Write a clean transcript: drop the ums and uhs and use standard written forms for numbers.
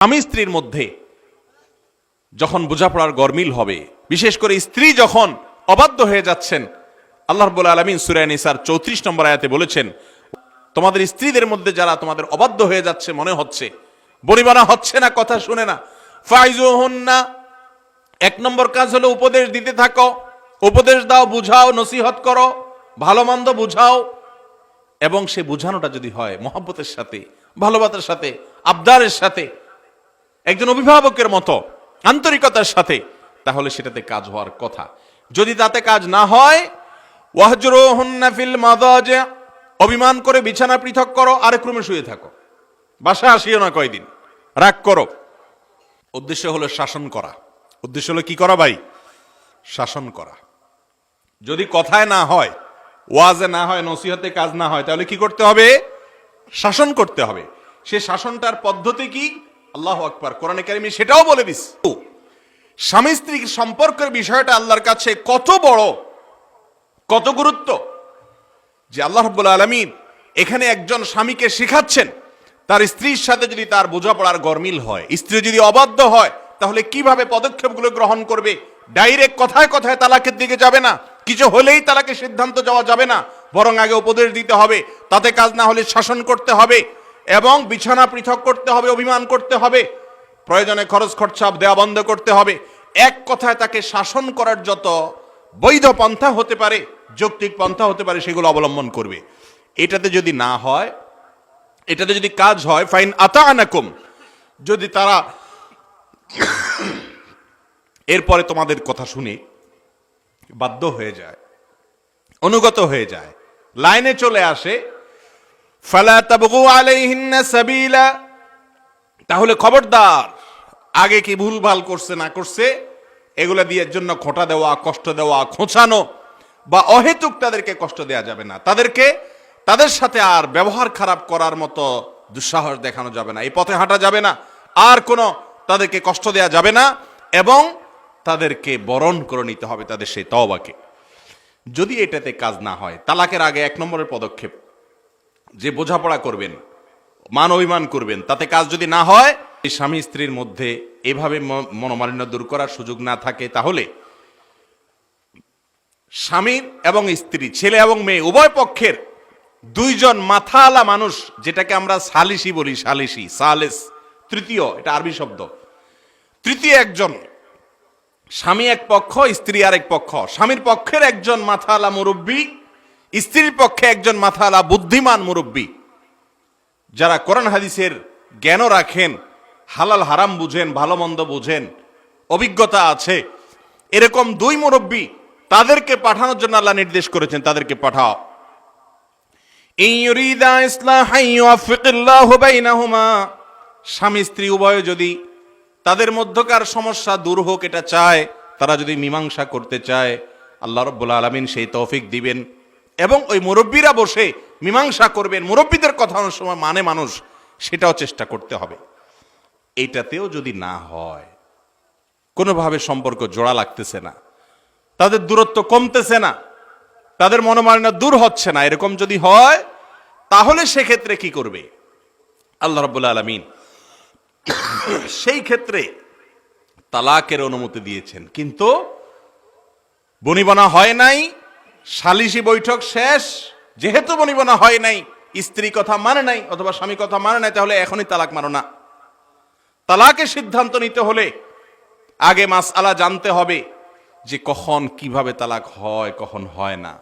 স্বামী স্ত্রীর মধ্যে যখন বোঝাপড়ার গরমিল হবে, বিশেষ করে স্ত্রী যখন অবাধ্য হয়ে যাচ্ছেন, আল্লাহ রাব্বুল আলামিন সূরা নিসার 34 নম্বর আয়াতে বলেছেন, তোমাদের স্ত্রীদের মধ্যে যারা তোমাদের অবাধ্য হয়ে যাচ্ছে মনে হচ্ছে, বনিবনা হচ্ছে না, কথা শুনে না, ফাইজুহুন্না, এক নম্বর কাজ হলো উপদেশ দিতে থাকো, উপদেশ দাও, বুঝাও, নসিহত করো, ভালো মন্দ বুঝাও। এবং সে বুঝানোটা যদি হয় মহব্বতের সাথে, ভালোবাসার সাথে, আবদারের সাথে, একজন অভিভাবকের মতো আন্তরিকতার সাথে, তাহলে সেটাতে কাজ হওয়ার কথা। যদি তাতে কাজ না হয়, ওয়াহজুরুহুন্না ফিল মাদাজি, অভিমান করে বিছানা পৃথক করো, আরেক রুমে শুয়ে থাকো, বাসায় আসিও না কয়দিন, রাগ করো। উদ্দেশ্য হলো শাসন করা। উদ্দেশ্য হলো কি করা ভাই? শাসন করা। যদি কথায় না হয়, ওয়াজে না হয়, নসিহতে কাজ না হয়, তাহলে কি করতে হবে? শাসন করতে হবে। সে শাসনটার পদ্ধতি কি? আল্লাহু আকবার, কোরআনে কারিমে সেটাও বলে দিস। স্বামী স্ত্রীর সম্পর্কের বিষয়টা আল্লাহর কাছে কত বড়, কত গুরুত্ব, যে আল্লাহ রাব্বুল আলামিন এখানে একজন স্বামীকে শেখাচ্ছেন তার স্ত্রীর সাথে যদি তার বোঝাপড়ার গরমিল হয়, স্ত্রী যদি অবাধ্য হয়, তাহলে কিভাবে পদক্ষেপগুলো গ্রহণ করবে। ডাইরেক্ট কথায় কথায় তালাকের দিকে যাবে না, কিছু হলেই তালাকের সিদ্ধান্ত যাওয়া যাবে না, বরং আগে উপদেশ দিতে হবে, তাতে কাজ না হলে শাসন করতে হবে, এবং বিছানা পৃথক করতে হবে, অভিমান করতে হবে, প্রয়োজনে খরচ খরচা দেওয়া বন্ধ করতে হবে। এক কথায় তাকে শাসন করার যত বৈধ পন্থা হতে পারে, যৌক্তিক পন্থা হতে পারে, সেগুলো অবলম্বন করবে। এটাতে যদি না হয়, এটাতে যদি কাজ হয়, ফাইন আতাআনাকুম, যদি তারা এরপরে তোমাদের কথা শুনে বাধ্য হয়ে যায়, অনুগত হয়ে যায়, লাইনে চলে আসে, ফালা তাবগু আলাইহিন্না সাবিলা, তাহলে খবরদার, আগে কি ভুলভাল করছে না করছে এগুলা দিয়ে জন্য খোঁটা দেওয়া, কষ্ট দেওয়া, খোঁচানো বা অহেতুক তাদেরকে কষ্ট দেওয়া যাবে না। তাদের সাথে আর ব্যবহার খারাপ করার মতো দুঃসাহস দেখানো যাবে না, এই পথে হাঁটা যাবে না, আর কোনো তাদেরকে কষ্ট দেওয়া যাবে না, এবং তাদেরকে বরণ করে নিতে হবে তাদের সেই তওবাকে। যদি এটাতে কাজ না হয়, তালাকের আগে এক নম্বরের পদক্ষেপ যে বোঝাপড়া করবেন, মান অভিমান করবেন, তাতে কাজ যদি না হয়, এই স্বামী স্ত্রীর মধ্যে এভাবে মনোমালিন্য দূর করার সুযোগ না থাকে, তাহলে স্বামীর এবং স্ত্রী, ছেলে এবং মেয়ে, উভয় পক্ষের দুইজন মাথাওয়ালা মানুষ, যেটাকে আমরা সালিসি বলি, সালিসি, সালেস, তৃতীয়, এটা আরবি শব্দ, তৃতীয় একজন, স্বামী এক পক্ষ, স্ত্রী আরেক পক্ষ, স্বামীর পক্ষের একজন মাথাওয়ালা মুরব্বী, স্ত্রীর পক্ষে একজন মাথাওয়ালা বুদ্ধিমান মুরব্বী, যারা কোরআন হাদিসের জ্ঞানও রাখেন, হালাল হারাম বুঝেন, ভালো মন্দ বুঝেন, অভিজ্ঞতা আছে, এরকম দুই মুরব্বী, তাদেরকে পাঠানোর জন্য আল্লাহ নির্দেশ করেছেন, তাদেরকে পাঠাও। ইন ইউরিদা ইসলাহান ইউওয়াফিকিল্লাহু বাইনাহুমা, স্বামী স্ত্রী উভয় যদি তাদের মধ্যকার সমস্যা দূর হোক এটা চায়, তারা যদি মীমাংসা করতে চায়, আল্লাহ রাব্বুল আলামিন সেই তৌফিক দিবেন, এবং ওই মুরব্বীরা বসে মীমাংসা করবেন। মুরব্বীদের কথা অনেক সময় মানে মানুষ, সেটাও চেষ্টা করতে হবে। এইটাতেও যদি না হয়, কোনোভাবে সম্পর্ক জোড়া লাগতেছে না, তাদের দূরত্ব কমতেছে না, তাদের মনোমালিন্য দূর হচ্ছে না, এরকম যদি হয়, তাহলে সেক্ষেত্রে কি করবে? আল্লাহ রাব্বুল আলামিন সেই ক্ষেত্রে তালাকের অনুমতি দিয়েছেন, কিন্তু বনিবনা হয় নাই, সালিসি বৈঠক শেষ, যেহেতু বনিবনা হয় নাই, স্ত্রী কথা মানে নাই অথবা স্বামী কথা মানে নাই, তাহলে এখনই তালাক মারো না। তালাকের সিদ্ধান্ত নিতে হলে আগে মাসআলা জানতে হবে যে কখন কিভাবে তালাক হয়, কখন হয় না।